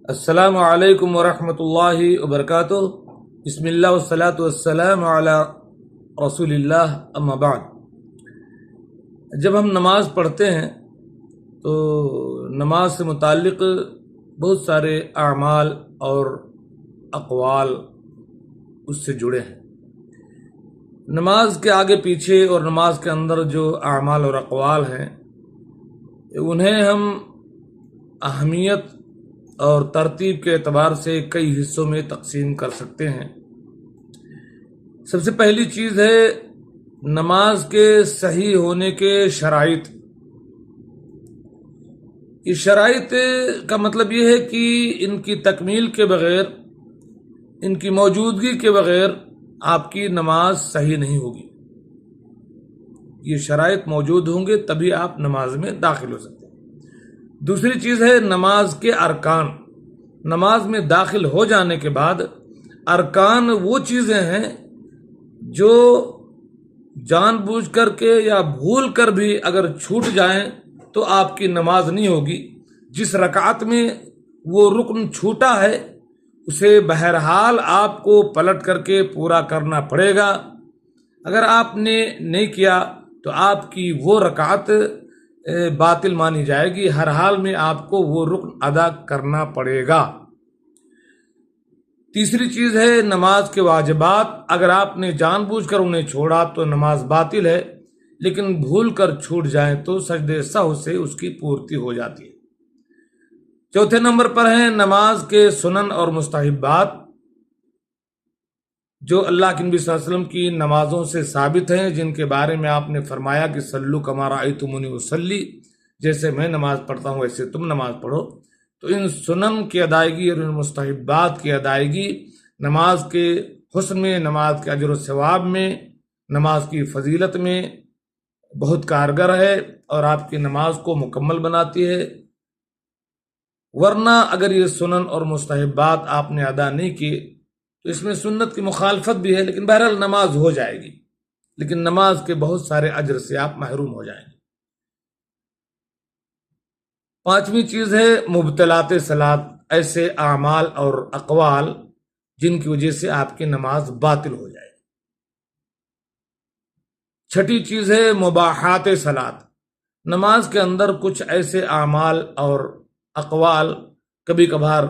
السلام علیکم ورحمۃ اللہ وبرکاتہ۔ بسم اللہ والصلاۃ والسلام علی رسول اللہ، اما بعد۔ جب ہم نماز پڑھتے ہیں تو نماز سے متعلق بہت سارے اعمال اور اقوال اس سے جڑے ہیں۔ نماز کے آگے پیچھے اور نماز کے اندر جو اعمال اور اقوال ہیں انہیں ہم اہمیت اور ترتیب کے اعتبار سے کئی حصوں میں تقسیم کر سکتے ہیں۔ سب سے پہلی چیز ہے نماز کے صحیح ہونے کے شرائط۔ یہ شرائط کا مطلب یہ ہے کہ ان کی تکمیل کے بغیر، ان کی موجودگی کے بغیر آپ کی نماز صحیح نہیں ہوگی۔ یہ شرائط موجود ہوں گے تبھی آپ نماز میں داخل ہو سکتے ہیں۔ دوسری چیز ہے نماز کے ارکان۔ نماز میں داخل ہو جانے کے بعد ارکان وہ چیزیں ہیں جو جان بوجھ کر کے یا بھول کر بھی اگر چھوٹ جائیں تو آپ کی نماز نہیں ہوگی۔ جس رکعت میں وہ رکن چھوٹا ہے اسے بہرحال آپ کو پلٹ کر کے پورا کرنا پڑے گا۔ اگر آپ نے نہیں کیا تو آپ کی وہ رکعت باطل مانی جائے گی۔ ہر حال میں آپ کو وہ رکن ادا کرنا پڑے گا۔ تیسری چیز ہے نماز کے واجبات۔ اگر آپ نے جان بوجھ کر انہیں چھوڑا تو نماز باطل ہے، لیکن بھول کر چھوٹ جائیں تو سجدے سہو سے اس کی پورتی ہو جاتی ہے۔ چوتھے نمبر پر ہیں نماز کے سنن اور مستحبات، جو اللہ کے نبی صلی اللہ علیہ وسلم کی نمازوں سے ثابت ہیں، جن کے بارے میں آپ نے فرمایا کہ صلو کما رأیتمونی اصلی، جیسے میں نماز پڑھتا ہوں ویسے تم نماز پڑھو۔ تو ان سنن کی ادائیگی اور ان مستحبات کی ادائیگی نماز کے حسن میں، نماز کے اجر و ثواب میں، نماز کی فضیلت میں بہت کارگر ہے اور آپ کی نماز کو مکمل بناتی ہے۔ ورنہ اگر یہ سنن اور مستحبات آپ نے ادا نہیں کی تو اس میں سنت کی مخالفت بھی ہے، لیکن بہرحال نماز ہو جائے گی، لیکن نماز کے بہت سارے اجر سے آپ محروم ہو جائیں گے۔ پانچویں چیز ہے مبطلات صلاۃ، ایسے اعمال اور اقوال جن کی وجہ سے آپ کی نماز باطل ہو جائے۔ چھٹی چیز ہے مباحات صلاۃ۔ نماز کے اندر کچھ ایسے اعمال اور اقوال کبھی کبھار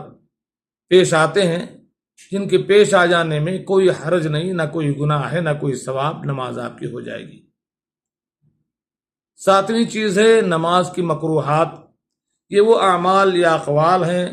پیش آتے ہیں جن کے پیش آ جانے میں کوئی حرج نہیں، نہ کوئی گناہ ہے نہ کوئی ثواب، نماز آپ کی ہو جائے گی۔ ساتویں چیز ہے نماز کی مکروہات۔ یہ وہ اعمال یا اقوال ہیں